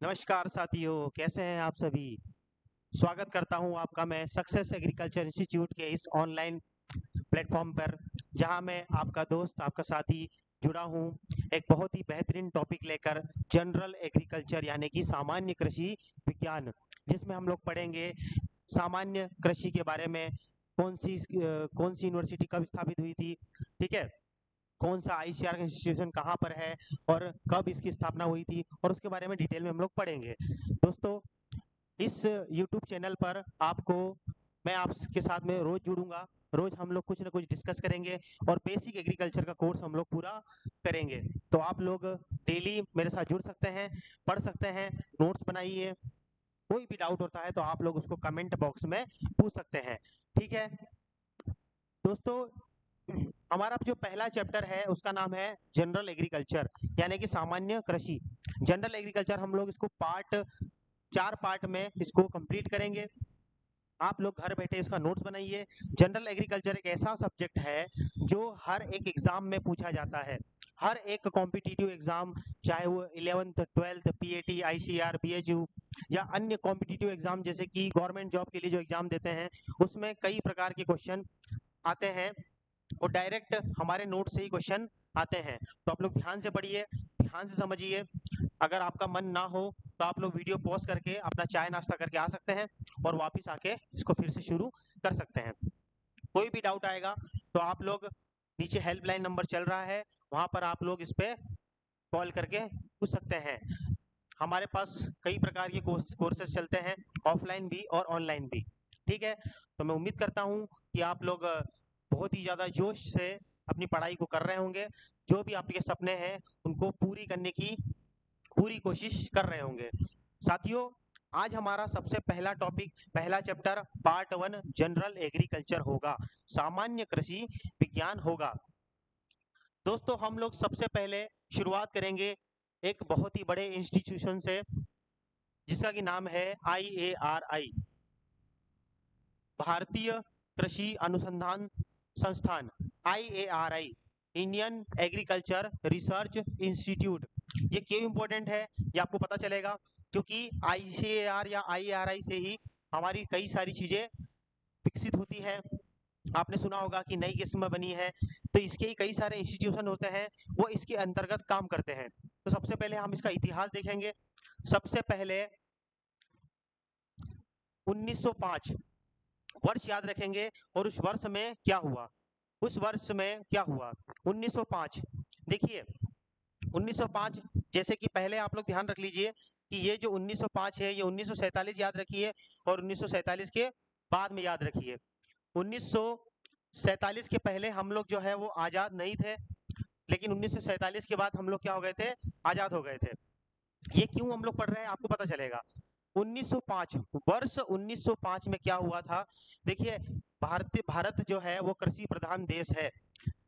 नमस्कार साथियों, कैसे हैं आप सभी? स्वागत करता हूं आपका मैं सक्सेस एग्रीकल्चर इंस्टीट्यूट के इस ऑनलाइन प्लेटफॉर्म पर, जहां मैं आपका दोस्त, आपका साथी जुड़ा हूं एक बहुत ही बेहतरीन टॉपिक लेकर, जनरल एग्रीकल्चर यानी कि सामान्य कृषि विज्ञान, जिसमें हम लोग पढ़ेंगे सामान्य कृषि के बारे में। कौन सी यूनिवर्सिटी कब स्थापित हुई थी, ठीक है, कौन सा आईसीआर इंस्टीट्यूशन कहाँ पर है और कब इसकी स्थापना हुई थी, और उसके बारे में डिटेल में हम लोग पढ़ेंगे। दोस्तों, इस यूट्यूब चैनल पर आपको मैं आपके साथ में रोज जुड़ूंगा। रोज हम लोग कुछ ना कुछ डिस्कस करेंगे और बेसिक एग्रीकल्चर का कोर्स हम लोग पूरा करेंगे। तो आप लोग डेली मेरे साथ जुड़ सकते हैं, पढ़ सकते हैं, नोट्स बनाइए। कोई भी डाउट होता है तो आप लोग उसको कमेंट बॉक्स में पूछ सकते हैं, ठीक है। दोस्तों, हमारा जो पहला चैप्टर है उसका नाम है जनरल एग्रीकल्चर यानी कि सामान्य कृषि। जनरल एग्रीकल्चर हम लोग इसको चार पार्ट में इसको कंप्लीट करेंगे। आप लोग घर बैठे इसका नोट्स बनाइए। जनरल एग्रीकल्चर एक ऐसा सब्जेक्ट है जो हर एक एग्जाम में पूछा जाता है। हर एक कॉम्पिटिटिव एग्जाम, चाहे वो 11th 12th PAT, ICR, BHU या अन्य कॉम्पिटिटिव एग्जाम जैसे कि गवर्नमेंट जॉब के लिए जो एग्जाम देते हैं, उसमें कई प्रकार के क्वेश्चन आते हैं और डायरेक्ट हमारे नोट से ही क्वेश्चन आते हैं। तो आप लोग ध्यान से पढ़िए, ध्यान से समझिए। अगर आपका मन ना हो तो आप लोग वीडियो पॉज करके अपना चाय नाश्ता करके आ सकते हैं और वापस आके इसको फिर से शुरू कर सकते हैं। कोई भी डाउट आएगा तो आप लोग, नीचे हेल्पलाइन नंबर चल रहा है, वहां पर आप लोग इस पे कॉल करके पूछ सकते हैं। हमारे पास कई प्रकार के कोर्सेज चलते हैं, ऑफलाइन भी और ऑनलाइन भी, ठीक है। तो मैं उम्मीद करता हूँ कि आप लोग बहुत ही ज़्यादा जोश से अपनी पढ़ाई को कर रहे होंगे। जो भी आपके सपने हैं उनको पूरी करने की पूरी कोशिश कर रहे होंगे। साथियों, आज हमारा सबसे पहला टॉपिक, पहला चैप्टर पार्ट 1 जनरल एग्रीकल्चर होगा, सामान्य कृषि विज्ञान होगा। दोस्तों, हम लोग सबसे पहले शुरुआत करेंगे एक बहुत ही बड़े इंस्टीट्यूशन से, जिसका कि नाम है IARI, भारतीय कृषि अनुसंधान संस्थान। IARI, Indian agriculture research institute. ये क्यों इंपॉर्टेंट है ये आपको पता चलेगा, क्योंकि ICAR या IARI से ही हमारी कई सारी चीजें विकसित होती हैं। आपने सुना होगा कि नई किस्म बनी है, तो इसके ही कई सारे इंस्टीट्यूशन होते हैं, वो इसके अंतर्गत काम करते हैं। तो सबसे पहले हम इसका इतिहास देखेंगे। सबसे पहले 1905 वर्ष याद रखेंगे, और उस वर्ष में क्या हुआ, उस वर्ष में क्या हुआ 1905। देखिए, 1905, जैसे कि पहले आप लोग ध्यान रख लीजिए कि ये जो 1905 है, ये 1947 याद रखिए, और 1947 के बाद में याद रखिए। 1947 के पहले हम लोग जो है वो आजाद नहीं थे, लेकिन 1947 के बाद हम लोग क्या हो गए थे, आजाद हो गए थे। ये क्यों हम लोग पढ़ रहे हैं आपको पता चलेगा। 1905, वर्ष 1905 में क्या हुआ था। देखिए, भारत जो है वो कृषि प्रधान देश है,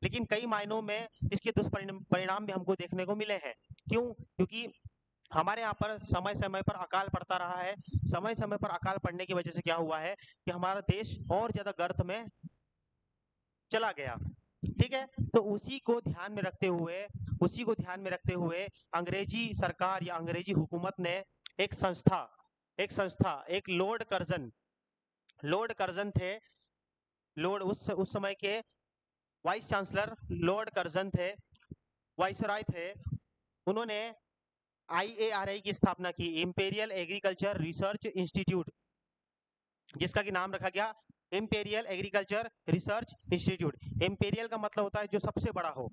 लेकिन कई मायनों में इसके दुष्परिणाम भी हमको देखने को मिले हैं। क्यों? क्योंकि हमारे यहाँ पर समय समय पर अकाल पड़ता रहा है। समय समय पर अकाल पड़ने की वजह से क्या हुआ है कि हमारा देश और ज्यादा गर्त में चला गया, ठीक है। तो उसी को ध्यान में रखते हुए अंग्रेजी सरकार या अंग्रेजी हुकूमत ने एक लॉर्ड कर्जन थे। लॉर्ड उस समय के वाइस चांसलर लॉर्ड कर्जन थे, वाइसराय थे। उन्होंने IARI की स्थापना की, इंपेरियल एग्रीकल्चर रिसर्च इंस्टीट्यूट, जिसका कि नाम रखा गया imperial agriculture research institute. Imperial का मतलब होता है जो सबसे बड़ा हो,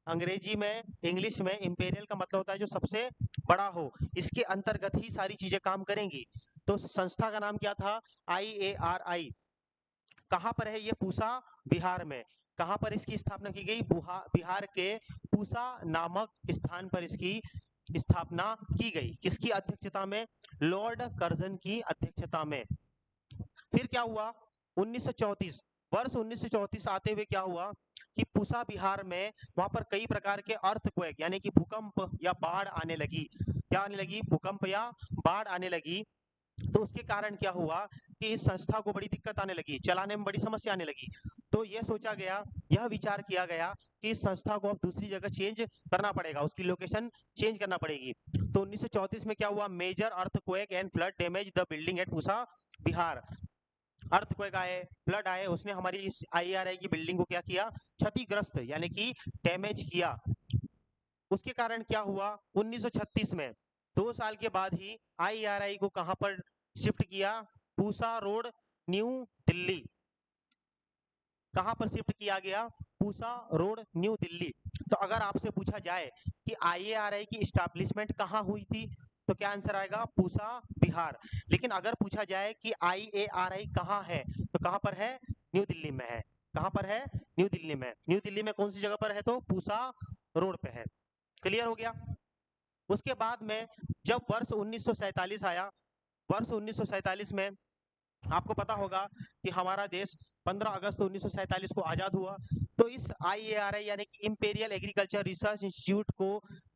अंग्रेजी में, इंग्लिश में इंपेरियल का मतलब होता है जो सबसे बड़ा हो। इसके अंतर्गत ही सारी चीजें काम करेंगी। तो संस्था का नाम क्या था, IARI। कहाँ पर है ये, पूसा, बिहार में। कहाँ पर इसकी स्थापना की गई, बिहार के पूसा नामक स्थान पर इसकी स्थापना की गई। किसकी अध्यक्षता में, लॉर्ड कर्जन की अध्यक्षता में। फिर क्या हुआ, 1934, वर्ष 1934 आते हुए क्या हुआ कि पूसा बिहार में, वहां पर कई प्रकार के अर्थक्वेक यानी कि भूकंप या बाढ़ आने लगी। क्या आने लगी, भूकंप या बाढ़ आने लगी। तो उसके कारण क्या हुआ कि इस संस्था को बड़ी दिक्कत आने लगी, चलाने में बड़ी समस्या आने लगी। तो यह सोचा गया, यह विचार किया गया कि इस संस्था को अब दूसरी जगह चेंज करना पड़ेगा, उसकी लोकेशन चेंज करना पड़ेगी। तो 1934 में क्या हुआ, major earthquake and flood damage the building at Pusa Bihar. Earthquake आए, फ्लड आए, उसने हमारी इस आईएआरआई की बिल्डिंग को क्या किया, क्षतिग्रस्त यानी कि डैमेज किया। उसके कारण क्या हुआ, 1936 में 2 साल के बाद ही आईआरआई को कहां पर शिफ्ट किया, पूसा रोड, न्यू दिल्ली। कहां पर शिफ्ट किया गया, पूसा रोड, न्यू दिल्ली। तो अगर आपसे पूछा जाए कि आईएआरआई की एस्टैब्लिशमेंट कहां हुई थी, तो क्या आंसर आएगा, पूसा बिहार। लेकिन अगर पूछा जाए कि आईएआरआई कहां है, तो कहां पर है, न्यू दिल्ली में है। कहां पर है, न्यू दिल्ली में। न्यू दिल्ली में कौन सी जगह पर है, तो पूसा रोड पे है। क्लियर हो गया। उसके बाद में जब वर्ष 1947 आया, वर्ष 1947 में आपको पता होगा कि हमारा देश 15 अगस्त 1947 को आजाद हुआ। तो इस आईएआरआई यानी कि इंपीरियल एग्रीकल्चर रिसर्च इंस्टीट्यूट को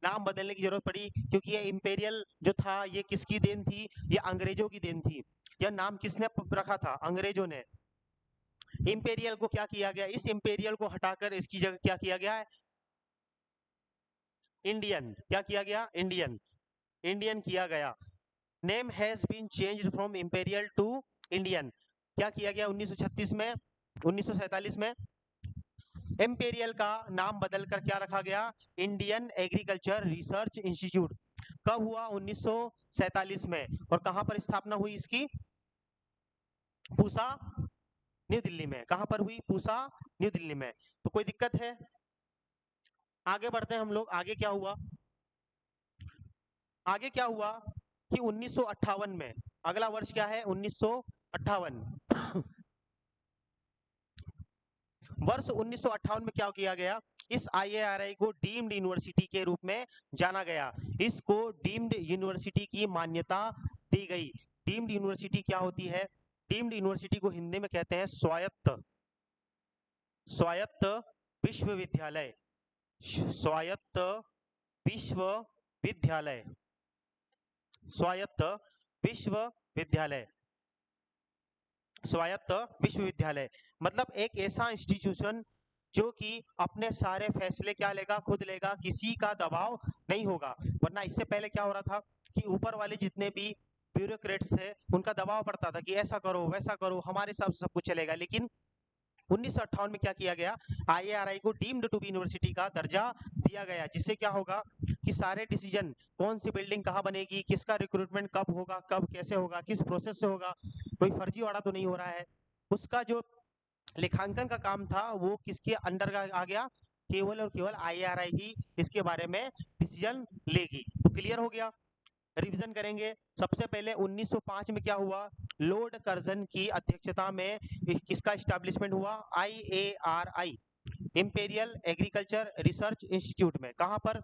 नाम बदलने की जरूरत पड़ी, क्योंकि ये इंपीरियल जो था ये किसकी देन थी, ये अंग्रेजों की देन थी। यह नाम किसने रखा था, अंग्रेजों ने। इंपीरियल को क्या किया गया, इस इंपीरियल को हटाकर इसकी जगह क्या किया गया है, इंडियन। क्या किया गया, इंडियन, इंडियन किया गया। Name has been changed from imperial to Indian. क्या किया गया 1936 में, 1947 में इंपीरियल का नाम बदलकर क्या रखा गया, इंडियन एग्रीकल्चर रिसर्च इंस्टीट्यूट। कब हुआ, 1947 में। और कहां पर स्थापना हुई इसकी, पूसा न्यू दिल्ली में। कहां पर हुई, पूसा न्यू दिल्ली में। तो कोई दिक्कत है, आगे बढ़ते हैं हम लोग। आगे क्या हुआ, आगे क्या हुआ कि 1958 में, अगला वर्ष क्या है, 1958। वर्ष 1958 में क्या किया गया, इस आईएआरआई को डीम्ड यूनिवर्सिटी के रूप में जाना गया। इसको डीम्ड यूनिवर्सिटी की मान्यता दी गई। डीम्ड यूनिवर्सिटी क्या होती है, डीम्ड यूनिवर्सिटी को हिंदी में कहते हैं स्वायत्त, स्वायत्त विश्वविद्यालय, स्वायत्त विश्वविद्यालय, स्वायत्त विश्वविद्यालय, स्वायत्त विश्वविद्यालय। मतलब एक ऐसा इंस्टीट्यूशन जो कि अपने सारे फैसले क्या लेगा, खुद लेगा, किसी का दबाव नहीं होगा। वरना इससे पहले क्या हो रहा था कि ऊपर वाले जितने भी ब्यूरोक्रेट्स थे उनका दबाव पड़ता था कि ऐसा करो वैसा करो, हमारे हिसाब से सब कुछ चलेगा। लेकिन 1958 में क्या किया गया, आईएआरआई को डीम्ड टू बी यूनिवर्सिटी का दर्जा दिया गया, जिससे क्या होगा कि सारे डिसीजन, कौन सी बिल्डिंग कहाँ बनेगी, किसका रिक्रूटमेंट कब होगा, कब कैसे होगा, किस प्रोसेस से होगा, कोई फर्जीवाड़ा तो नहीं हो रहा है, उसका जो लेखांकन का काम था वो किसके अंडर आ गया, केवल और केवल आईआरआई ही इसके बारे में डिसीजन लेगी। तो क्लियर हो गया। रिवीजन करेंगे। सबसे पहले 1905 में क्या हुआ, लॉर्ड कर्जन की अध्यक्षता में किसका एस्टैब्लिशमेंट हुआ, IARI, imperial agriculture research institute में। कहां पर,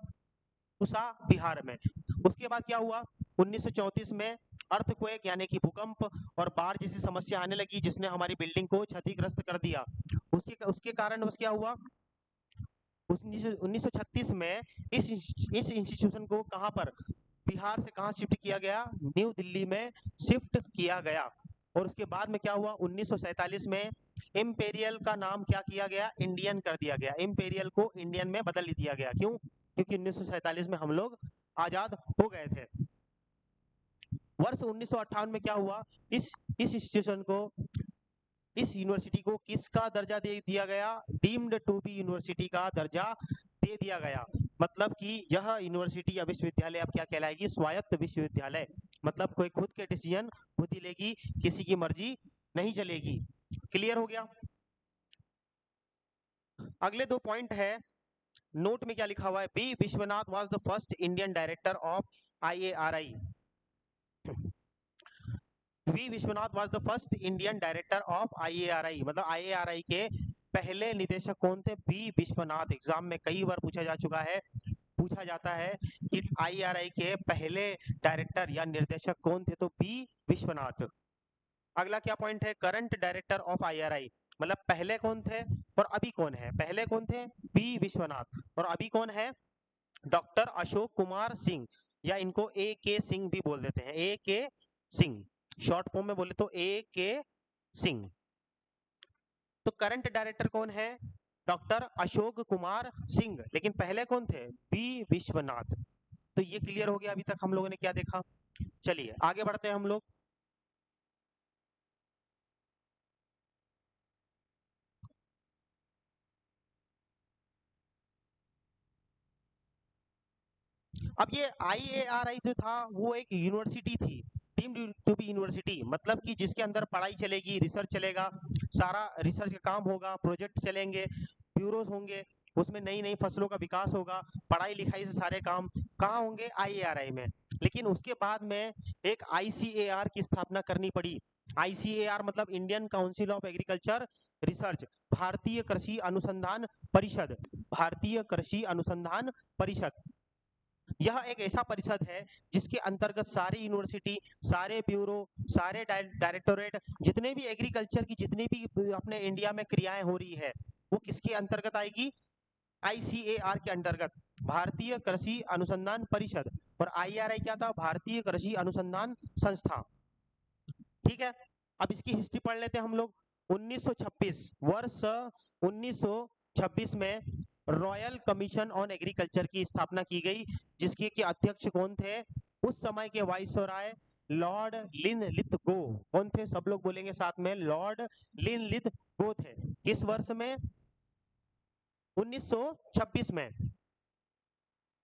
पूसा बिहार में। उसके बाद क्या हुआ, 1934 में अर्थक्वेक यानी कि भूकंप और बाढ़ जैसी समस्या आने लगी, जिसने हमारी बिल्डिंग को क्षतिग्रस्त कर दिया। उसके उसके कारण बस क्या हुआ, 1936 में इस इंस्टीट्यूशन को कहां पर, बिहार से कहां शिफ्ट किया गया, न्यू दिल्ली में शिफ्ट किया गया। और उसके बाद में क्या हुआ, 1947 में इंपीरियल का नाम क्या किया गया, इंडियन कर दिया गया। इंपीरियल को इंडियन में बदल दिया गया। क्यों, क्योंकि 1947 में हम लोग आजाद हो गए थे। वर्ष 1958 में क्या हुआ, इस इंस्टीट्यूशन को, इस यूनिवर्सिटी को किसका दर्जा दे दिया गया, डीम्ड टू बी यूनिवर्सिटी का दर्जा दे दिया गया। मतलब कि यह यूनिवर्सिटी या विश्वविद्यालय अब क्या कहलाएगी, स्वायत्त विश्वविद्यालय। मतलब कोई खुद के डिसीजन खुद ही लेगी, किसी की मर्जी नहीं चलेगी। क्लियर हो गया। अगले 2 पॉइंट है, नोट में क्या लिखा हुआ है, B Vishwanath was the first Indian director of IARI. V Vishwanath was the first Indian director of IARI. मतलब आईएआरआई के पहले निदेशक कौन थे, बी विश्वनाथ। एग्जाम में कई बार पूछा जा चुका है, पूछा जाता है कि आईआरआई के पहले डायरेक्टर या निर्देशक कौन थे, तो बी विश्वनाथ। अगला क्या पॉइंट है, करंट डायरेक्टर ऑफ आईआरआई। मतलब पहले कौन थे और अभी कौन है, पहले कौन थे, बी विश्वनाथ, और अभी कौन है, डॉक्टर अशोक कुमार सिंह, या इनको ए के सिंह भी बोल देते हैं, ए के सिंह। शॉर्ट फॉर्म में बोले तो ए के सिंह। तो करंट डायरेक्टर कौन है? डॉक्टर अशोक कुमार सिंह। लेकिन पहले कौन थे? बी विश्वनाथ। तो ये क्लियर हो गया। अभी तक हम लोगों ने क्या देखा? चलिए आगे बढ़ते हैं हम लोग। अब ये IARI जो था वो एक यूनिवर्सिटी थी, डीम्ड टू बी यूनिवर्सिटी, मतलब कि जिसके अंदर पढ़ाई चलेगी, रिसर्च चलेगा, सारा रिसर्च का काम होगा, प्रोजेक्ट चलेंगे, ब्यूरोज होंगे, उसमें नई नई फसलों का विकास होगा, पढ़ाई लिखाई से सारे काम कहाँ होंगे? IARI में। लेकिन उसके बाद में एक ICAR की स्थापना करनी पड़ी। ICAR मतलब Indian council of agriculture research, भारतीय कृषि अनुसंधान परिषद, भारतीय कृषि अनुसंधान परिषद। यह एक ऐसा परिषद है जिसके अंतर्गत सारी यूनिवर्सिटी, सारे ब्यूरो, सारे डायरेक्टोरेट, जितने भी एग्रीकल्चर की जितनी भी अपने इंडिया में क्रियाएं हो रही है, वो किसके अंतर्गत आएगी? ICAR के अंतर्गत, भारतीय कृषि अनुसंधान परिषद। और IRI क्या था? भारतीय कृषि अनुसंधान संस्था। ठीक है, अब इसकी हिस्ट्री पढ़ लेते हैं हम लोग। 1926 वर्ष 1926 में रॉयल कमीशन ऑन एग्रीकल्चर की स्थापना की गई, जिसके के अध्यक्ष कौन थे? उस समय के वाइसरॉय लॉर्ड लिनलिथगो। कौन थे? सब लोग बोलेंगे साथ में, लॉर्ड लिनलिथगो थे। किस वर्ष में? 1926 में।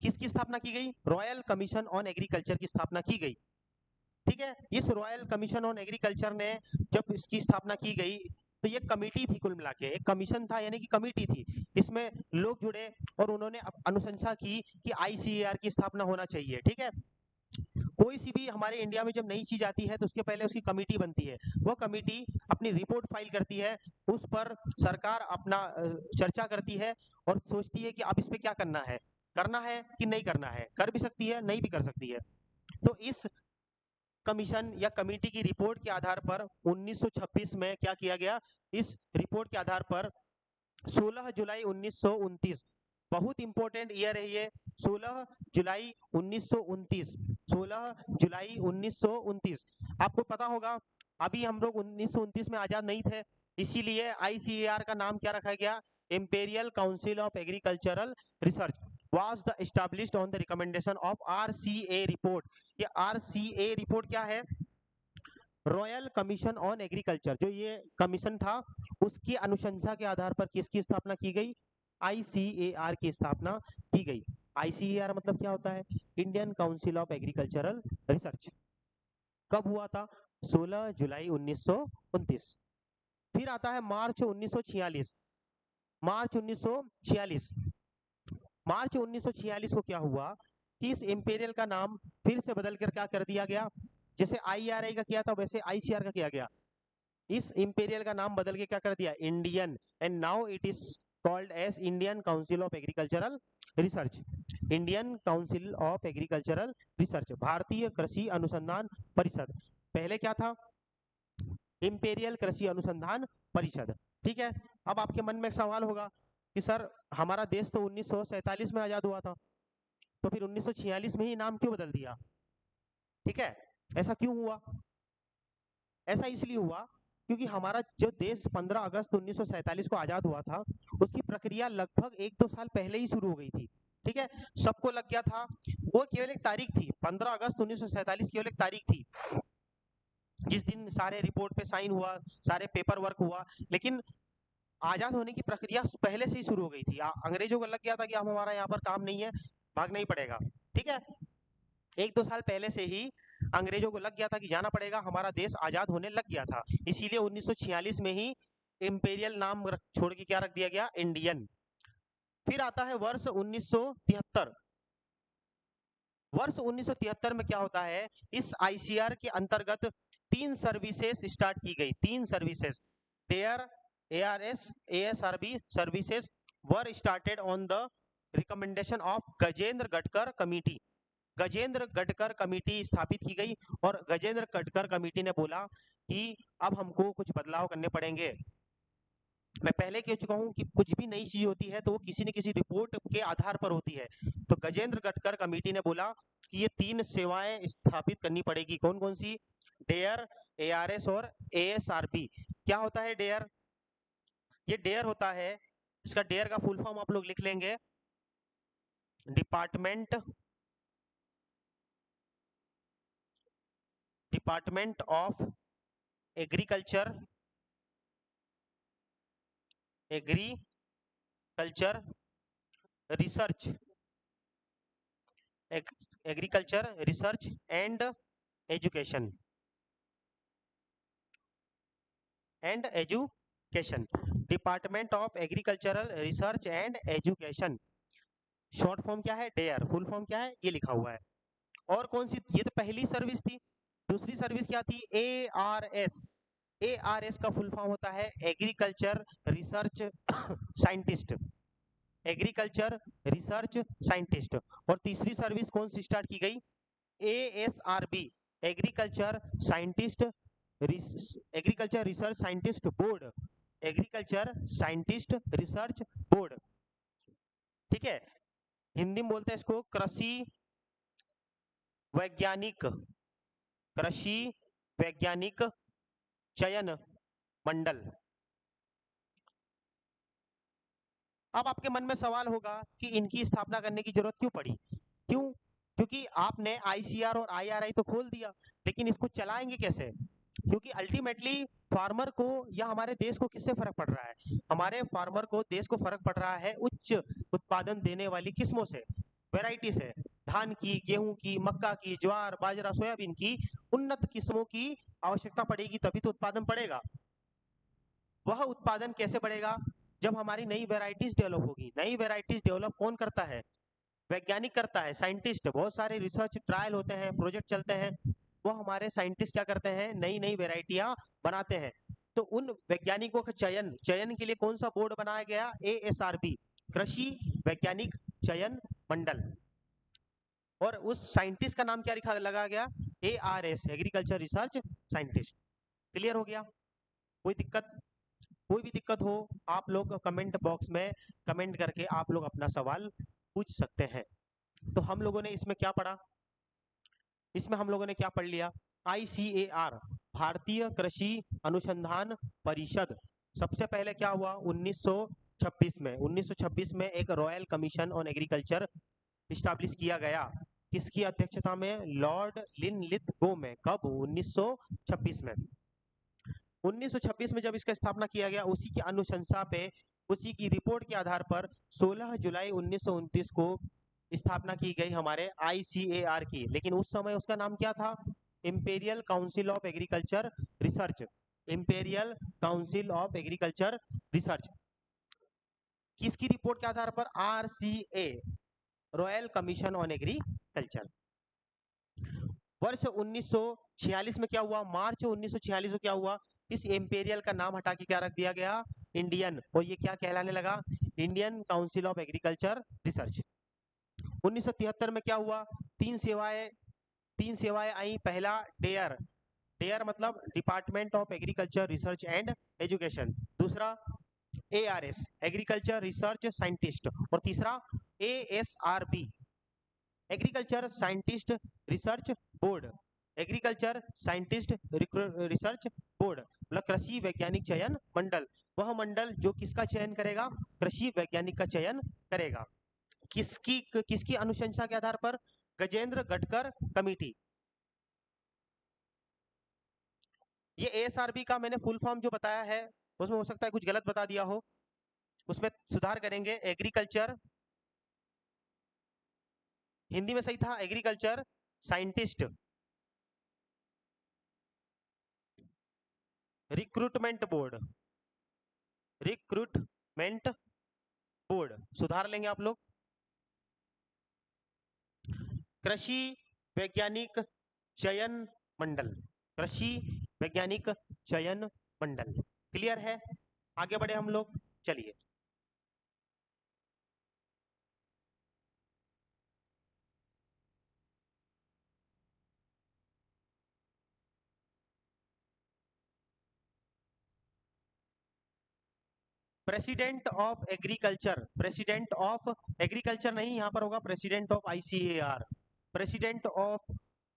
किसकी स्थापना की गई? रॉयल कमीशन ऑन एग्रीकल्चर की स्थापना की गई। ठीक है, इस रॉयल कमीशन ऑन एग्रीकल्चर ने जब इसकी स्थापना की गई, तो ये कमेटी थी, कुल मिला के एक कमीशन था, यानी कि कमेटी थी। इसमें लोग जुड़े और उन्होंने अनुशंसा की कि ICAR की स्थापना होना चाहिए। ठीक है, कोई सी भी हमारे इंडिया में जब नई चीज आती है तो उसके पहले उसकी कमेटी बनती है। वो कमेटी अपनी रिपोर्ट फाइल करती है, उस पर सरकार अपना चर्चा करती है और सोचती है कि अब इस पे क्या करना है कि नहीं करना है। कर भी सकती है, नहीं भी कर सकती है। तो इस कमीशन या कमेटी की रिपोर्ट के आधार पर 1926 में क्या किया गया? इस रिपोर्ट के आधार पर 16 जुलाई 1929, बहुत इंपॉर्टेंट ईयर है ये, 16 जुलाई 1929, 16 जुलाई 1929। आपको पता होगा अभी हम लोग 1929 में आजाद नहीं थे, इसीलिए ICAR का नाम क्या रखा गया? Imperial council of agricultural research was the established on the recommendation of RCA report। ये RCA रिपोर्ट क्या है? Royal commission on agriculture. जो ये कमीशन था उसकी अनुशंसा के आधार पर किसकी स्थापना की गई? ICAR की स्थापना की गई। ICAR मतलब क्या होता है? Indian council of agricultural research. कब हुआ था? 16 जुलाई 1929। फिर आता है मार्च 1946। मार्च 1946, मार्च 1946 को क्या हुआ कि इस इंपेरियल का नाम फिर से बदल कर क्या कर दिया गया? जैसे IRI का किया था वैसे ICAR का किया गया। इस इंपेरियल का नाम बदल के क्या कर दिया? Indian, and now it is called as Indian council of agricultural research. Indian council of agricultural research, भारतीय कृषि अनुसंधान परिषद। पहले क्या था? इंपेरियल कृषि अनुसंधान परिषद। ठीक है, अब आपके मन में एक सवाल होगा कि सर हमारा देश तो 1947 में आजाद हुआ था, तो फिर 1946 में ही नाम क्यों बदल दिया? ठीक है, ऐसा क्यों हुआ? ऐसा इसलिए हुआ क्योंकि हमारा जो देश 15 अगस्त 1947 को आजाद हुआ था, उसकी प्रक्रिया लगभग 1-2 साल पहले ही शुरू हो गई थी। ठीक है, सबको लग गया था, वो केवल एक तारीख थी, 15 अगस्त 1947 केवल एक तारीख थी जिस दिन सारे रिपोर्ट पे साइन हुआ, सारे पेपर वर्क हुआ। लेकिन आजाद होने की प्रक्रिया पहले से ही शुरू हो गई थी। अंग्रेजों को लग गया था कि अब हमारा यहाँ पर काम नहीं है, भागना ही पड़ेगा। ठीक है, 1-2 साल पहले से ही अंग्रेजों को लग गया था कि जाना पड़ेगा, हमारा देश आजाद होने लग गया था। इसीलिए 1946 में ही इंपेरियल नाम छोड़ के क्या रख दिया गया? इंडियन। फिर आता है वर्ष 1973। वर्ष 1973 में क्या होता है? इस ICAR के अंतर्गत 3 सर्विसेज स्टार्ट की गई। 3 services, DARE, ARS, ASRB services were started on the recommendation of Gajendra Gadkar committee. Gajendra Gadkar committee स्थापित की गई और गजेंद्र गडकर कमेटी ने बोला कि अब हमको कुछ बदलाव करने पड़ेंगे। मैं पहले कह चुका हूं कि कुछ भी नई चीज होती है तो वो किसी न किसी रिपोर्ट के आधार पर होती है। तो गजेंद्र गडकर कमेटी ने बोला कि ये 3 सेवाएं स्थापित करनी पड़ेगी। कौन कौन सी? डेयर, ARS और ASRB। क्या होता है डेयर? ये डेयर होता है, इसका डेयर का फुल फॉर्म आप लोग लिख लेंगे, department of agriculture research and education department of agricultural research and education. Short form क्या है, डेयर। फुल फॉर्म क्या है, ये लिखा हुआ है। और कौन सी, ये तो पहली सर्विस थी। दूसरी सर्विस क्या थी, ARS। ARS का फुल फॉर्म होता है agriculture research scientist, agriculture research scientist. और तीसरी सर्विस कौन सी स्टार्ट की गई, ASRB, agriculture scientist agriculture research scientist board, agriculture scientist research board. ठीक है, हिंदी में बोलते हैं इसको कृषि वैज्ञानिक चयन मंडल। अब आपके मन में सवाल होगा कि इनकी स्थापना करने की जरूरत क्यों पड़ी, क्यों? क्योंकि आपने ICR और IRI तो खोल दिया, लेकिन इसको चलाएंगे कैसे? क्योंकि अल्टीमेटली फार्मर को या हमारे देश को किससे फर्क पड़ रहा है, हमारे फार्मर को, देश को फर्क पड़ रहा है उच्च उत्पादन देने वाली किस्मों से, वेराइटी से। धान की, गेहूं की, मक्का की, ज्वार, बाजरा, सोयाबीन की उन्नत किस्मों की आवश्यकता पड़ेगी, तभी तो उत्पादन बढ़ेगा। वह उत्पादन कैसे बढ़ेगा, जब हमारी नई वेराइटीज डेवलप होगी। नई वेराइटीज डेवलप कौन करता है, वैज्ञानिक करता है, साइंटिस्ट। बहुत सारे रिसर्च ट्रायल होते हैं, प्रोजेक्ट चलते हैं, वो हमारे साइंटिस्ट क्या करते हैं, नई नई वेराइटियां बनाते हैं। तो उन वैज्ञानिकों का चयन के लिए कौन सा बोर्ड बनाया गया, ASRB, कृषि वैज्ञानिक चयन मंडल। और उस साइंटिस्ट का नाम क्या लिखा लगा गया, ARS, agriculture research scientist. Clear हो गया? कोई दिक्कत? कोई भी दिक्कत हो आप लोग कमेंट बॉक्स में कमेंट करके आप लोग अपना सवाल पूछ सकते हैं। तो हम लोगों ने इसमें क्या पढ़ा, इसमें हम लोगों ने क्या पढ़ लिया, ICAR, भारतीय कृषि अनुसंधान परिषद। सबसे पहले क्या हुआ, 1926 में एक royal commission on agriculture establish किया गया। किसकी अध्यक्षता में, लॉर्ड लिनलिथगो में। कब, 1926 में। 1926 में जब इसका स्थापना किया गया, उसी की अनुशंसा पे, उसी की रिपोर्ट के आधार पर 16 जुलाई 1929 को स्थापना की गई हमारे ICAR की। लेकिन उस समय उसका नाम क्या था, imperial council of agriculture research. Imperial council of agriculture research. किसकी रिपोर्ट के आधार पर, RCA, royal commission on agriculture. वर्ष 1946 में क्या हुआ, मार्च 1946 में क्या हुआ, इस इंपेरियल का नाम हटा के क्या रख दिया गया, इंडियन। और ये क्या कहलाने लगा, Indian council of agriculture research. 1973 में क्या हुआ, तीन सेवाएं आई। पहला डेयर, डेयर मतलब department of agriculture research and education. दूसरा ARS, एग्रीकल्चर रिसर्च साइंटिस्ट। और तीसरा ASRB, agriculture scientist research board, agriculture scientist research board, मतलब कृषि वैज्ञानिक चयन मंडल। वह मंडल जो किसका चयन करेगा, कृषि वैज्ञानिक का चयन करेगा। किसकी अनुशंसा के आधार पर, गजेंद्र गडकर कमेटी। ये ASRB का मैंने फुल फॉर्म जो बताया है, उसमें हो सकता है कुछ गलत बता दिया हो, उसमें सुधार करेंगे। एग्रीकल्चर, हिंदी में सही था, agriculture scientist recruitment board, recruitment board, सुधार लेंगे आप लोग। कृषि वैज्ञानिक चयन मंडल, कृषि वैज्ञानिक चयन मंडल। क्लियर है? आगे बढ़े हम लोग, चलिए। President of agriculture, president of agriculture नहीं, यहां पर होगा president of ICAR। President of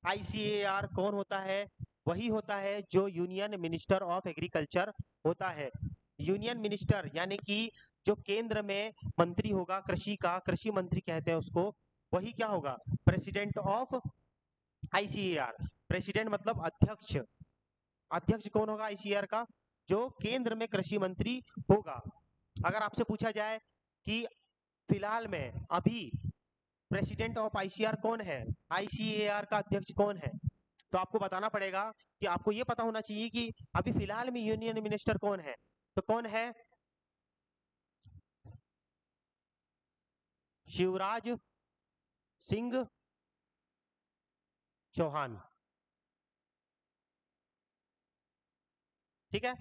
ICAR कौन होता है, वही होता है जो यूनियन मिनिस्टर ऑफ एग्रीकल्चर होता है। यूनियन मिनिस्टर यानी कि जो केंद्र में मंत्री होगा कृषि का, कृषि मंत्री कहते हैं उसको, वही क्या होगा, प्रेसिडेंट ऑफ आईसीएआर। प्रेसिडेंट मतलब अध्यक्ष। अध्यक्ष कौन होगा आईसीएआर का, जो केंद्र में कृषि मंत्री होगा। अगर आपसे पूछा जाए कि फिलहाल में अभी प्रेसिडेंट ऑफ आईसीआर कौन है, आईसीएआर का अध्यक्ष कौन है, तो आपको बताना पड़ेगा कि आपको ये पता होना चाहिए कि अभी फिलहाल में यूनियन मिनिस्टर कौन है। तो कौन है, शिवराज सिंह चौहान। ठीक है,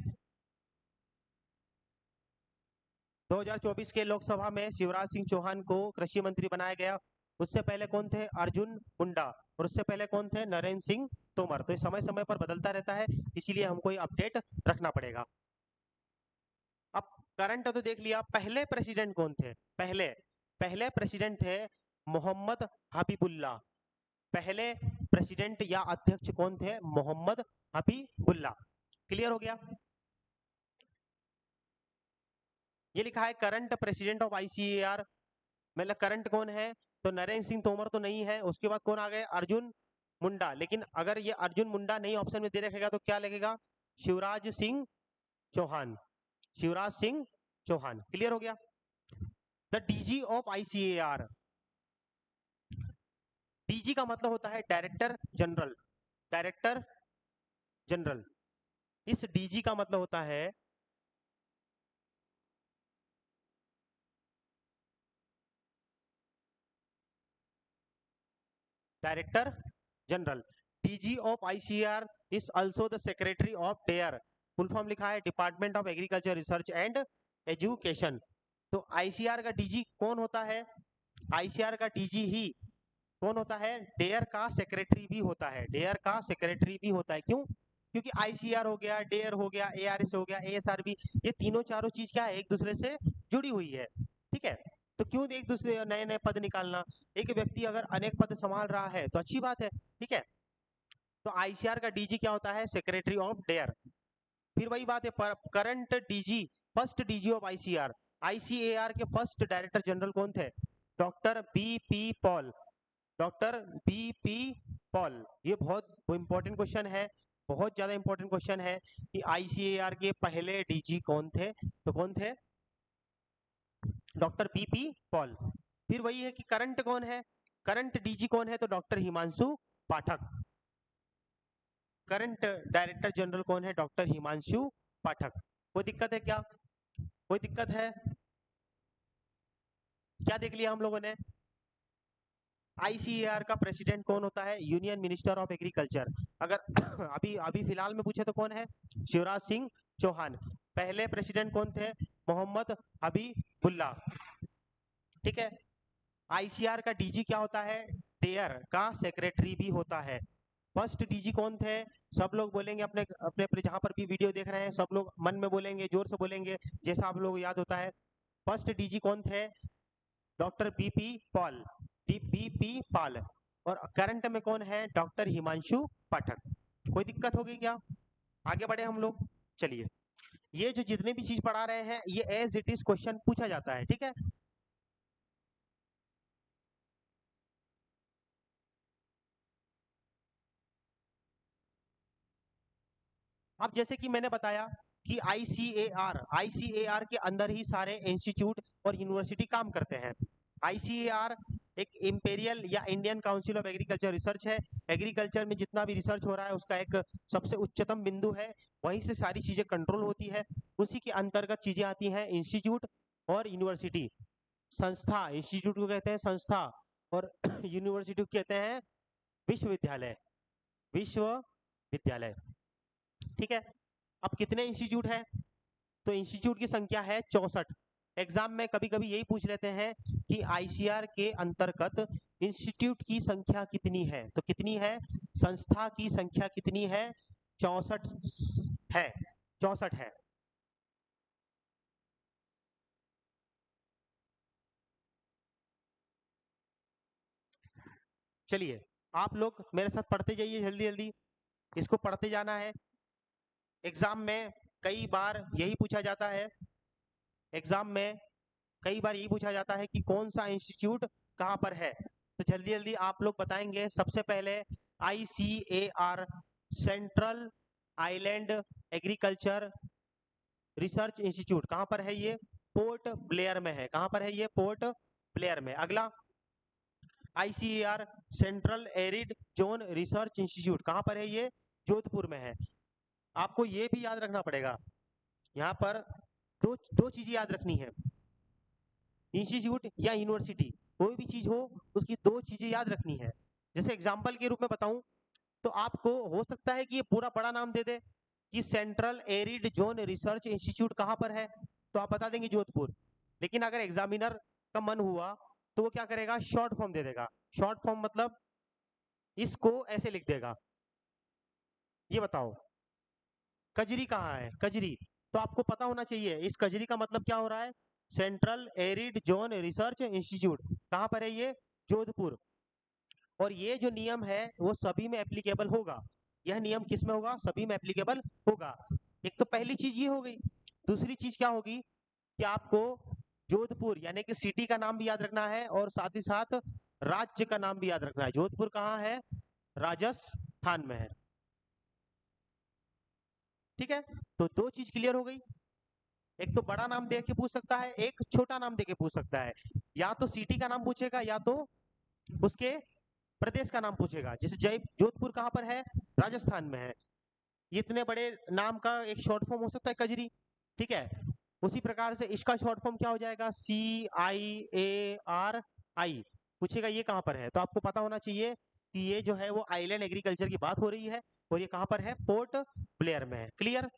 2024 के लोकसभा में शिवराज सिंह चौहान को कृषि मंत्री बनाया गया। उससे पहले कौन थे, अर्जुन मुंडा। और उससे पहले कौन थे, नरेंद्र सिंह तोमर। तो ये समय समय पर बदलता रहता है, इसीलिए हमको ये अपडेट रखना पड़ेगा। अब करंट तो देख लिया, पहले प्रेसिडेंट कौन थे, पहले पहले प्रेसिडेंट थे मोहम्मद हबीबुल्ला। पहले प्रेसिडेंट या अध्यक्ष कौन थे, मोहम्मद हबीबुल्ला। क्लियर हो गया। ये लिखा है करंट प्रेसिडेंट ऑफ आईसीएआर, मतलब करंट कौन है, तो नरेंद्र सिंह तोमर तो नहीं है, उसके बाद कौन आ गए, अर्जुन मुंडा। लेकिन अगर ये अर्जुन मुंडा नहीं ऑप्शन में दे रखेगा तो क्या लगेगा, शिवराज सिंह चौहान। शिवराज सिंह चौहान। क्लियर हो गया। The DG of ICAR, DG का मतलब होता है डायरेक्टर जनरल। डायरेक्टर जनरल, इस डीजी का मतलब होता है director general. DG of ICAR is also the secretary of DARE. Full form लिखा है department of agriculture research and education. तो आईसीआर का डीजी कौन होता है, आईसीआर का डीजी ही कौन होता है, डेयर का सेक्रेटरी भी होता है। डेयर का सेक्रेटरी भी होता है, क्यों, क्योंकि आईसीआर हो गया, डेयर हो गया, एआरएस हो गया, एएसआरबी, ये तीनों चारों चीज क्या है, एक दूसरे से जुड़ी हुई है। ठीक है, तो क्यों एक दूसरे नए नए पद निकालना, एक व्यक्ति अगर अनेक पद संभाल रहा है तो अच्छी बात है। ठीक है, तो आईसीआर का डीजी क्या होता है, सेक्रेटरी ऑफ डेयर। फिर वही बात है, current DG, first DG of ICAR, ICAR के फर्स्ट डायरेक्टर जनरल कौन थे, doctor B P Pal. Doctor B P Pal. ये बहुत इंपॉर्टेंट क्वेश्चन है, बहुत ज्यादा इंपॉर्टेंट क्वेश्चन है कि आईसीएआर के पहले डीजी कौन थे, तो कौन थे, डॉक्टर बी पी पॉल। फिर वही है कि करंट कौन है, करंट डीजी कौन है, तो डॉक्टर हिमांशु पाठक। करंट डायरेक्टर जनरल कौन है, डॉक्टर हिमांशु पाठक। कोई दिक्कत है क्या, कोई दिक्कत है, क्या देख लिया हम लोगों ने, आईसीएआर का प्रेसिडेंट कौन होता है, यूनियन मिनिस्टर ऑफ एग्रीकल्चर। अगर अभी अभी फिलहाल में पूछे तो कौन है, शिवराज सिंह चौहान। पहले प्रेसिडेंट कौन थे, मोहम्मद हबीबुल्ला। ठीक है, आईसीआर का डीजी क्या होता है, डेयर का सेक्रेटरी भी होता है। फर्स्ट डीजी कौन थे, सब लोग बोलेंगे, अपने अपने अपने जहां पर भी वीडियो देख रहे हैं सब लोग मन में बोलेंगे, जोर से बोलेंगे, जैसा आप लोग याद होता है। फर्स्ट डीजी कौन थे, doctor BP Paul, BP Paul. और करंट में कौन है, डॉक्टर हिमांशु पाठक। कोई दिक्कत होगी क्या, आगे बढ़े हम लोग। चलिए, ये जो जितने भी चीज पढ़ा रहे हैं ये एज इट इज क्वेश्चन पूछा जाता है। ठीक है, अब जैसे कि मैंने बताया कि आईसीएआर के अंदर ही सारे इंस्टीट्यूट और यूनिवर्सिटी काम करते हैं। आईसीएआर एक इंपेरियल या Indian council of agriculture research है। एग्रीकल्चर में जितना भी रिसर्च हो रहा है उसका एक सबसे उच्चतम बिंदु है, वहीं से सारी चीजें कंट्रोल होती है। उसी के अंतर्गत चीजें आती हैं, इंस्टीट्यूट और यूनिवर्सिटी। संस्था, इंस्टीट्यूट को कहते हैं संस्था, और यूनिवर्सिटी को कहते हैं विश्वविद्यालय। विश्वविद्यालय। ठीक है, अब कितने इंस्टीट्यूट है, तो इंस्टीट्यूट की संख्या है 64। एग्जाम में कभी कभी यही पूछ लेते हैं कि आईसीआर के अंतर्गत इंस्टीट्यूट की संख्या कितनी है, तो कितनी है, संस्था की संख्या कितनी है, 64 है, 64 है। चलिए, आप लोग मेरे साथ पढ़ते जाइए, जल्दी जल्दी इसको पढ़ते जाना है। एग्जाम में कई बार यही पूछा जाता है एग्जाम में, कई बार यही पूछा जाता है कि कौन सा इंस्टीट्यूट कहाँ पर है। तो जल्दी जल्दी आप लोग बताएंगे। सबसे पहले ICAR, central island agriculture research institute, कहाँ पर है ये? पोर्ट ब्लेयर में है। कहाँ पर है ये? पोर्ट ब्लेयर में। अगला ICAR, central arid zone research institute, कहाँ पर है ये? जोधपुर में है। आपको ये भी याद रखना पड़ेगा, यहाँ पर दो दो चीजें याद रखनी है। इंस्टीट्यूट या यूनिवर्सिटी, कोई भी चीज हो उसकी दो चीजें याद रखनी है। जैसे एग्जाम्पल के रूप में बताऊं तो आपको हो सकता है कि ये पूरा बड़ा नाम दे दे कि central arid zone research institute कहाँ पर है, तो आप बता देंगे जोधपुर। लेकिन अगर एग्जामिनर का मन हुआ तो वो क्या करेगा? शॉर्ट फॉर्म दे देगा। शॉर्ट फॉर्म मतलब इसको ऐसे लिख देगा। ये बताओ कजरी कहाँ है? कजरी, तो आपको पता होना चाहिए इस कजरी का मतलब क्या हो रहा है। Central arid zone research institute कहाँ पर है ये? जोधपुर। और ये जो नियम है वो सभी में एप्लीकेबल होगा। यह नियम किस में होगा? सभी में एप्लीकेबल होगा। एक तो पहली चीज ये हो गई। दूसरी चीज क्या होगी कि आपको जोधपुर यानी कि सिटी का नाम भी याद रखना है और साथ ही साथ राज्य का नाम भी याद रखना है। जोधपुर कहाँ है? राजस्थान में है। ठीक है, तो दो चीज क्लियर हो गई। एक तो बड़ा नाम दे के पूछ सकता है, एक छोटा नाम दे के पूछ सकता है। या तो सिटी का नाम पूछेगा या तो उसके प्रदेश का नाम पूछेगा। जैसे जय जोधपुर कहाँ पर है? राजस्थान में है। इतने बड़े नाम का एक शॉर्ट फॉर्म हो सकता है कजरी। ठीक है, उसी प्रकार से इसका शॉर्ट फॉर्म क्या हो जाएगा? CIARI। पूछेगा ये कहाँ पर है, तो आपको पता होना चाहिए कि ये जो है वो आइलैंड एग्रीकल्चर की बात हो रही है और ये कहाँ पर है? पोर्ट ब्लेयर में है। क्लियर?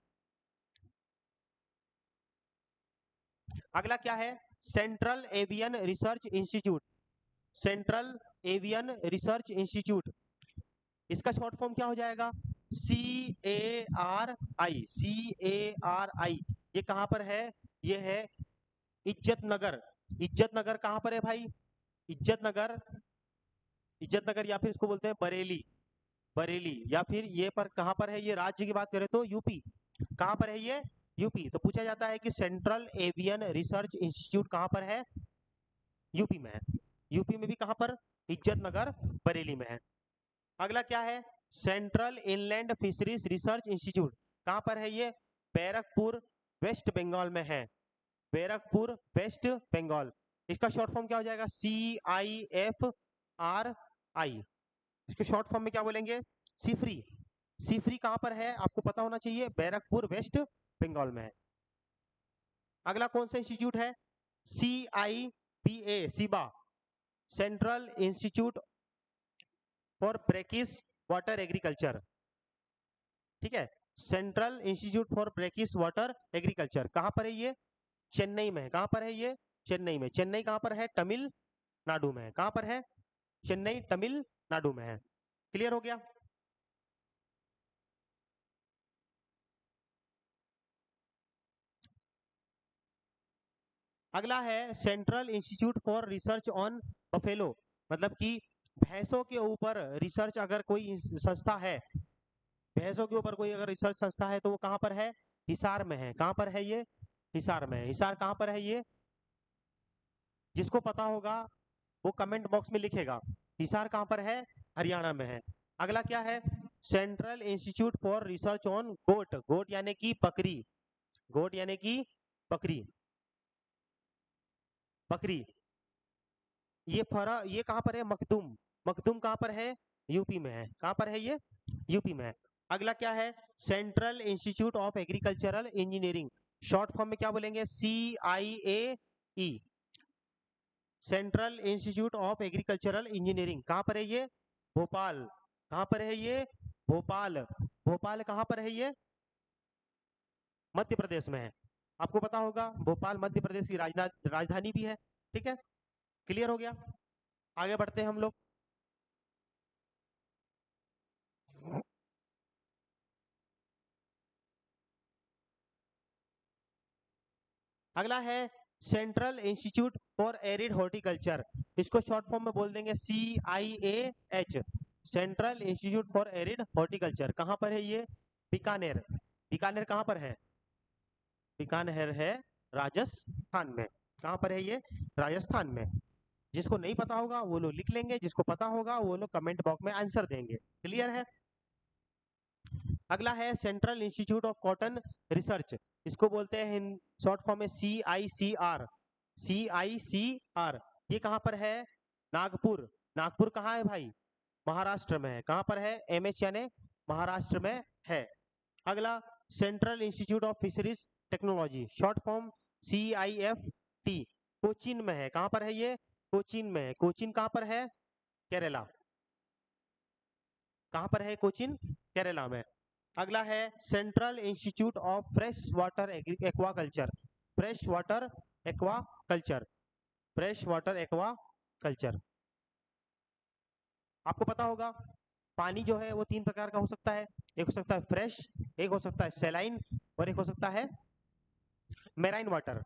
अगला क्या है? Central avian research institute. Central avian research institute, इसका शॉर्ट फॉर्म क्या हो जाएगा? CARI। CARI, ये कहाँ पर है? ये है इज्जत नगर। इज्जत नगर कहाँ पर है भाई? इज्जत नगर, इज्जत नगर या फिर इसको बोलते हैं बरेली। बरेली या फिर ये पर कहाँ पर है? ये राज्य की बात करें तो यूपी। कहाँ पर है ये? यूपी। तो पूछा जाता है कि सेंट्रल एवियन रिसर्च इंस्टीट्यूट कहाँ पर है? यूपी में है। यूपी में भी कहाँ पर? इज्जत नगर बरेली में है। अगला क्या है? Central inland fisheries research institute, कहाँ पर है ये? बैरकपुर, वेस्ट बंगाल में है। बैरकपुर, वेस्ट बंगाल। इसका शॉर्ट फॉर्म क्या हो जाएगा? CIFRI। इसके शॉर्ट फॉर्म में क्या बोलेंगे? सिफरी। सिफरी कहाँ पर है आपको पता होना चाहिए? बैरकपुर, वेस्ट बंगाल में है। अगला कौन सा इंस्टीट्यूट है? CIBA, CIBA, central institute for brackish water agriculture. ठीक है, central institute for brackish water agriculture कहाँ पर है ये? चेन्नई में है। कहाँ पर है ये? चेन्नई में। चेन्नई कहाँ पर है? तमिलनाडु में है। कहाँ पर है? चेन्नई तमिलनाडु में है। क्लियर हो गया? अगला है central institute for research on buffalo, मतलब कि भैंसों के ऊपर रिसर्च अगर कोई संस्था है, भैंसों के ऊपर कोई अगर रिसर्च संस्था है तो वो कहाँ पर है? हिसार में है। कहाँ पर है ये? हिसार में है। हिसार कहाँ पर है ये? जिसको पता होगा वो कमेंट बॉक्स में लिखेगा। हिसार कहाँ पर है? हरियाणा में है। अगला क्या है? Central institute for research on goat. Goat यानी कि बकरी। गोट यानी कि बकरी। बकरी, ये कहाँ पर है? मखदूम। मखदूम कहाँ पर है? यूपी में है। कहाँ पर है ये? यूपी में है। अगला क्या है? Central institute of agricultural engineering, short form में क्या बोलेंगे? CIAE। Central institute of agricultural engineering कहाँ पर है ये? भोपाल। कहाँ पर है ये? भोपाल। भोपाल कहाँ पर है ये? मध्य प्रदेश में है। आपको पता होगा भोपाल मध्य प्रदेश की राजधानी भी है। ठीक है, क्लियर हो गया? आगे बढ़ते हैं हम लोग। अगला है central institute for arid horticulture, इसको शॉर्ट फॉर्म में बोल देंगे CIAH। Central institute for arid horticulture कहाँ पर है ये? बीकानेर। बीकानेर कहाँ पर है? बीकानेर है राजस्थान में। कहाँ पर है ये? राजस्थान में। जिसको नहीं पता होगा वो लोग लिख लेंगे, जिसको पता होगा वो लोग कमेंट बॉक्स में आंसर देंगे। क्लियर है? अगला है central institute of cotton research. इसको बोलते हैं शॉर्ट फॉर्म में CICR। CICR ये कहाँ पर है? नागपुर। नागपुर कहाँ है भाई? महाराष्ट्र में है। कहाँ पर है? MH यानी महाराष्ट्र में है। अगला central institute of fisheries technology, short form CIFT, Cochin में है। कहाँ पर है ये? कोचीन में है। कोचीन कहाँ पर है? केरला। कहाँ पर है कोचीन? केरला में। अगला है central institute of fresh water aquaculture. Fresh water aquaculture. Fresh water aquaculture. आपको पता होगा पानी जो है वो तीन प्रकार का हो सकता है। एक हो सकता है फ्रेश, एक हो सकता है सेलाइन, और एक हो सकता है मेराइन वाटर।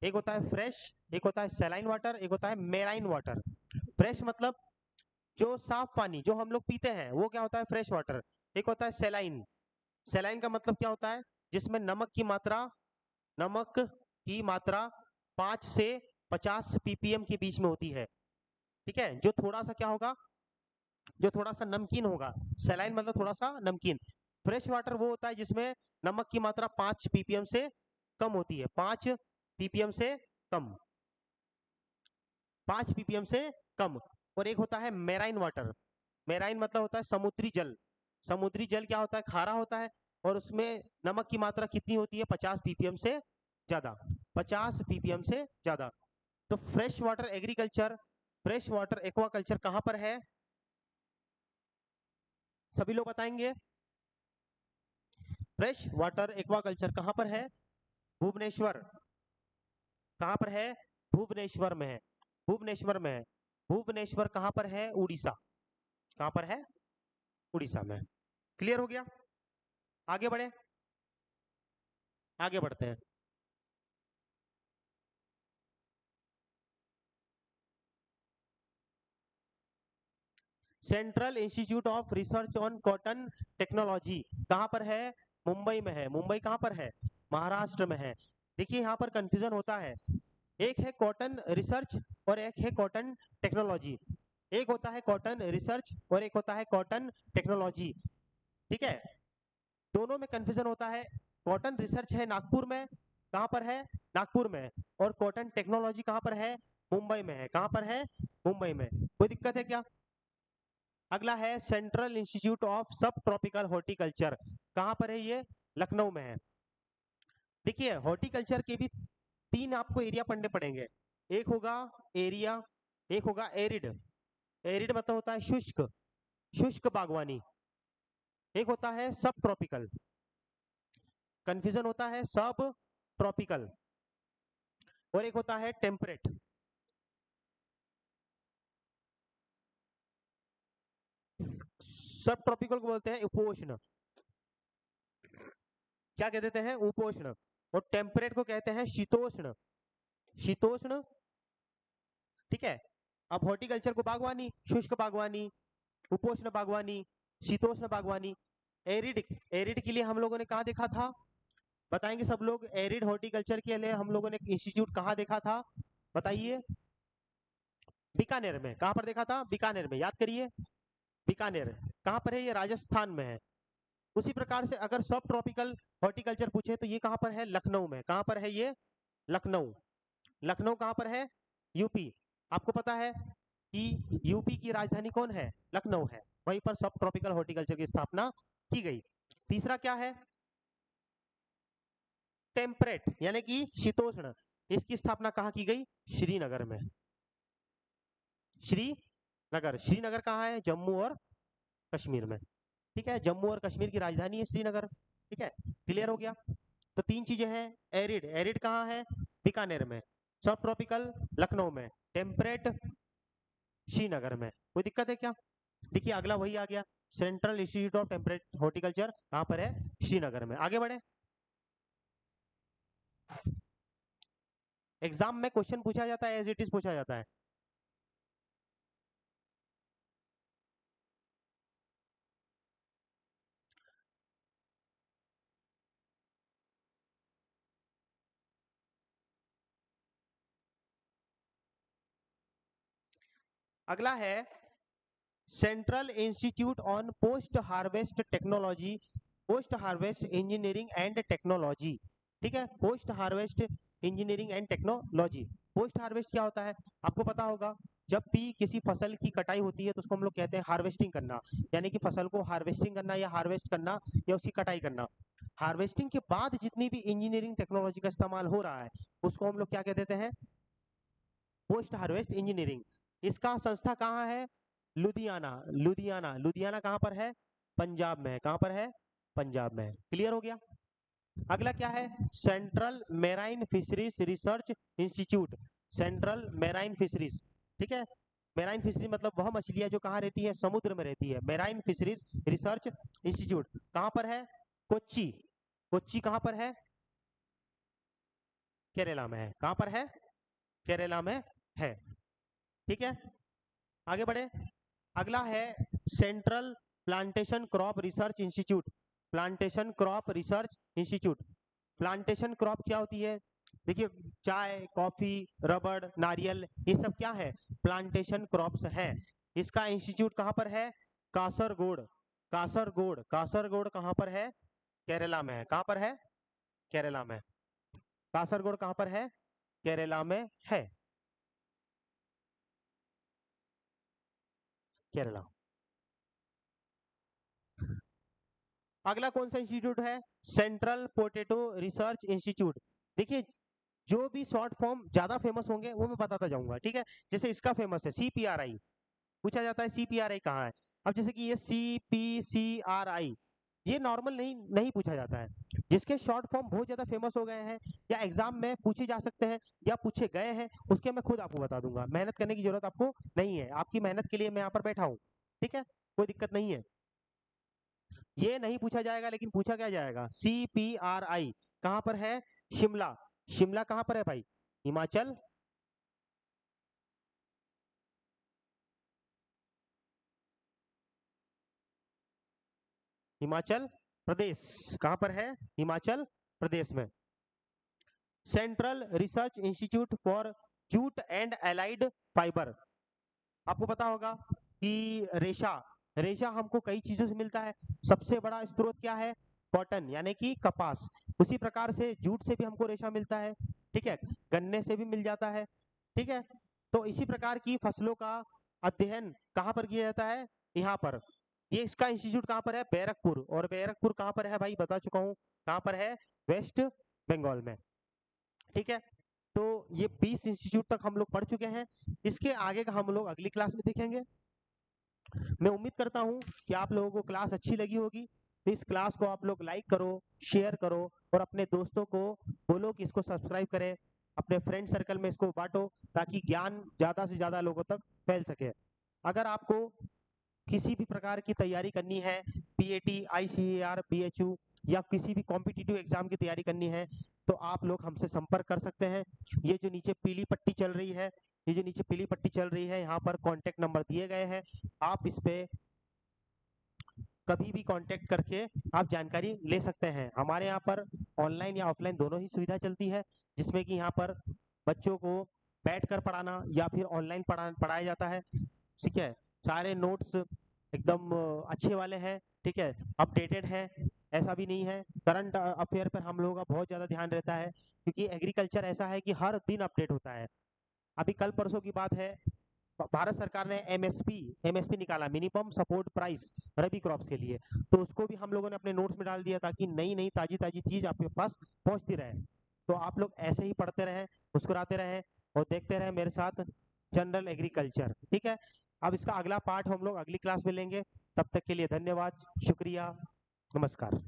एक होता है फ्रेश, एक होता है सेलाइन वाटर, एक होता है मेराइन वाटर। फ्रेश मतलब जो साफ पानी जो हम लोग पीते हैं वो क्या होता है? Fresh water. एक होता है सेलाइन। सेलाइन का मतलब क्या होता है? जिसमें नमक की मात्रा 5 से 50 ppm के बीच में होती है। ठीक है, जो थोड़ा सा क्या होगा? जो थोड़ा सा नमकीन होगा। सेलाइन मतलब थोड़ा सा नमकीन। फ्रेश वाटर वो होता है जिसमें नमक की मात्रा 5 ppm से कम होती है। 5 ppm से कम। 5 ppm से कम। और एक होता है मेराइन वाटर। मेराइन मतलब होता है समुद्री जल। समुद्री जल क्या होता है? खारा होता है, और उसमें नमक की मात्रा कितनी होती है? 50 ppm से ज्यादा। 50 ppm से ज्यादा। तो fresh water agriculture, fresh water aquaculture कहाँ पर है? सभी लोग बताएंगे। फ्रेश वाटर एक्वाकल्चर कहाँ पर है? भुवनेश्वर। कहाँ पर है? भुवनेश्वर में है। भुवनेश्वर में है। भुवनेश्वर कहाँ पर है? उड़ीसा। कहाँ पर है? उड़ीसा में। क्लियर हो गया? आगे बढ़े, आगे बढ़ते हैं। Central institute of research on cotton technology कहाँ पर है? मुंबई में है। मुंबई कहाँ पर है? महाराष्ट्र में है। देखिए यहाँ पर कंफ्यूजन होता है। एक है कॉटन रिसर्च और एक है कॉटन टेक्नोलॉजी। एक होता है कॉटन रिसर्च और एक होता है कॉटन टेक्नोलॉजी। ठीक है, दोनों में कंफ्यूजन होता है। कॉटन रिसर्च है नागपुर में। कहाँ पर है? नागपुर में। और कॉटन टेक्नोलॉजी कहाँ पर है? मुंबई में है। कहाँ पर है? मुंबई में। कोई दिक्कत है क्या? अगला है सेंट्रल इंस्टीट्यूट ऑफ सब ट्रॉपिकल हॉर्टिकल्चर। कहाँ पर है ये? लखनऊ में है। देखिए हॉर्टिकल्चर के भी तीन आपको एरिया पढ़ने पड़ेंगे। एक होगा एरिया, एक होगा एरिड। एरिड मतलब होता है शुष्क, शुष्क बागवानी। एक होता है सब ट्रॉपिकल। कंफ्यूजन होता है सब ट्रॉपिकल। और एक होता है टेम्परेट। सब ट्रॉपिकल को बोलते हैं उपोष्ण। क्या कह देते हैं? उपोष्ण। और टेम्परेट को कहते हैं शीतोष्ण। शीतोष्ण। ठीक है। अब हॉर्टिकल्चर को बागवानी, शुष्क बागवानी, उपोष्ण बागवानी, शीतोष्ण बागवानी। एरिड, एरिड के लिए हम लोगों ने कहा देखा था? बताएंगे सब लोग। एरिड हॉर्टिकल्चर के लिए हम लोगों ने इंस्टीट्यूट कहाँ देखा था? बताइए। बीकानेर में। कहाँ पर देखा था? बीकानेर में। याद करिए, बीकानेर कहाँ पर है? ये राजस्थान में है। उसी प्रकार से अगर सब ट्रॉपिकल हॉर्टिकल्चर पूछे तो ये कहाँ पर है? लखनऊ में। कहाँ पर है ये? लखनऊ। लखनऊ कहाँ पर है? यूपी। आपको पता है कि यूपी की राजधानी कौन है? लखनऊ है। वहीं पर सब ट्रॉपिकल हॉर्टिकल्चर की स्थापना की गई। तीसरा क्या है? टेम्परेट यानी कि शीतोष्ण। इसकी स्थापना कहाँ की गई? श्रीनगर में। श्रीनगर। श्रीनगर कहाँ है? जम्मू और कश्मीर में। ठीक है, जम्मू और कश्मीर की राजधानी है श्रीनगर। ठीक है, क्लियर हो गया? तो तीन चीजें हैं। एरिड, एरिड कहाँ है? बीकानेर में। सब ट्रॉपिकल लखनऊ में। टेम्परेट श्रीनगर में। कोई दिक्कत है क्या? देखिए अगला वही आ गया, central institute of temperate horticulture कहाँ पर है? श्रीनगर में। आगे बढ़े। एग्जाम में क्वेश्चन पूछा जाता है, एज इट इज पूछा जाता है। अगला है central institute on post harvest technology, post harvest engineering and technology. ठीक है, post harvest engineering and technology. Post harvest क्या होता है आपको पता होगा, जब भी किसी फसल की कटाई होती है तो उसको हम लोग कहते हैं हार्वेस्टिंग करना, यानी कि फसल को हार्वेस्टिंग करना या हार्वेस्ट करना या उसकी कटाई करना। हार्वेस्टिंग के बाद जितनी भी इंजीनियरिंग टेक्नोलॉजी का इस्तेमाल हो रहा है उसको हम लोग क्या कह देते हैं, पोस्ट हार्वेस्ट इंजीनियरिंग। इसका संस्था कहाँ है, लुधियाना। लुधियाना, लुधियाना कहाँ पर है, पंजाब में है। कहाँ पर है, पंजाब में है। क्लियर हो गया। अगला क्या है, central marine fisheries research institute. Central marine fisheries, ठीक है, मेराइन फिशरीज मतलब वह मछलियां जो कहाँ रहती है, समुद्र में रहती है। मेराइन फिशरीज रिसर्च इंस्टीट्यूट कहाँ पर है, कोच्चि। कोच्चि कहाँ पर है, केरला में है। कहाँ पर है, केरला में है। ठीक है, आगे बढ़े। अगला है central plantation crop research institute. Plantation crop research institute. Plantation crop क्या होती है, देखिए चाय, कॉफी, रबड़, नारियल, ये सब क्या है, प्लांटेशन क्रॉप्स है। इसका इंस्टीट्यूट कहाँ पर है, कासरगोड। कासरगोड, कासरगोड कहाँ पर है, केरला में है। कहाँ पर है, केरला में। कासरगोड कहाँ पर है, केरला में है, केरला। अगला कौन सा इंस्टीट्यूट है, सेंट्रल पोटैटो रिसर्च इंस्टीट्यूट। देखिए जो भी शॉर्ट फॉर्म ज्यादा फेमस होंगे वो मैं बताता जाऊंगा, ठीक है। जैसे इसका फेमस है CPRI, पूछा जाता है CPRI कहाँ है। अब जैसे कि ये CPCRI, ये नॉर्मल नहीं नहीं पूछा जाता है। जिसके शॉर्ट फॉर्म बहुत ज्यादा फेमस हो गए हैं या एग्जाम में पूछे जा सकते हैं या पूछे गए हैं, उसके मैं खुद आपको बता दूंगा। मेहनत करने की जरूरत आपको नहीं है, आपकी मेहनत के लिए मैं यहाँ पर बैठा हूँ, ठीक है, कोई दिक्कत नहीं है। ये नहीं पूछा जाएगा, लेकिन पूछा क्या जाएगा, CPRI कहाँ पर है, शिमला। शिमला कहाँ पर है भाई, हिमाचल। हिमाचल प्रदेश। कहाँ पर है, हिमाचल प्रदेश में। Central research institute for jute and allied fibre. आपको पता होगा कि रेशा, रेशा हमको कई चीजों से मिलता है। सबसे बड़ा स्रोत क्या है, कॉटन यानी कि कपास। उसी प्रकार से जूट से भी हमको रेशा मिलता है, ठीक है, गन्ने से भी मिल जाता है, ठीक है। तो इसी प्रकार की फसलों का अध्ययन कहाँ पर किया जाता है, यहाँ पर। ये इसका इंस्टीट्यूट कहाँ पर है, बैरकपुर। और बैरकपुर कहाँ पर है भाई, बता चुका हूँ कहाँ पर है, वेस्ट बंगाल में, ठीक है। तो ये 20 इंस्टीट्यूट तक हम लोग पढ़ चुके हैं। इसके आगे का हम लोग अगली क्लास में देखेंगे। मैं उम्मीद करता हूँ कि आप लोगों को क्लास अच्छी लगी होगी। तो इस क्लास को आप लोग लाइक करो, शेयर करो और अपने दोस्तों को बोलो कि इसको सब्सक्राइब करें। अपने फ्रेंड सर्कल में इसको बांटो ताकि ज्ञान ज्यादा से ज्यादा लोगों तक फैल सके। अगर आपको किसी भी प्रकार की तैयारी करनी है, PAT, ICAR, BHU या किसी भी कॉम्पिटिटिव एग्जाम की तैयारी करनी है, तो आप लोग हमसे संपर्क कर सकते हैं। ये जो नीचे पीली पट्टी चल रही है, ये जो नीचे पीली पट्टी चल रही है, यहाँ पर कॉन्टेक्ट नंबर दिए गए हैं। आप इस पे कभी भी कांटेक्ट करके आप जानकारी ले सकते हैं। हमारे यहाँ पर ऑनलाइन या ऑफलाइन दोनों ही सुविधा चलती है, जिसमें कि यहाँ पर बच्चों को बैठकर पढ़ाना या फिर ऑनलाइन पढ़ाया जाता है, ठीक है। सारे नोट्स एकदम अच्छे वाले हैं, ठीक है, अपडेटेड हैं। ऐसा भी नहीं है, करंट अफेयर पर हम लोगों का बहुत ज़्यादा ध्यान रहता है, क्योंकि एग्रीकल्चर ऐसा है कि हर दिन अपडेट होता है। अभी कल परसों की बात है, भारत सरकार ने MSP निकाला, मिनिमम सपोर्ट प्राइस, रबी क्रॉप्स के लिए। तो उसको भी हम लोगों ने अपने नोट्स में डाल दिया ताकि नई नई ताजी ताजी चीज आपके पास पहुंचती रहे। तो आप लोग ऐसे ही पढ़ते रहें, मुस्कुराते रहें और देखते रहें मेरे साथ जनरल एग्रीकल्चर, ठीक है। अब इसका अगला पार्ट हम लोग अगली क्लास में लेंगे। तब तक के लिए धन्यवाद, शुक्रिया, नमस्कार।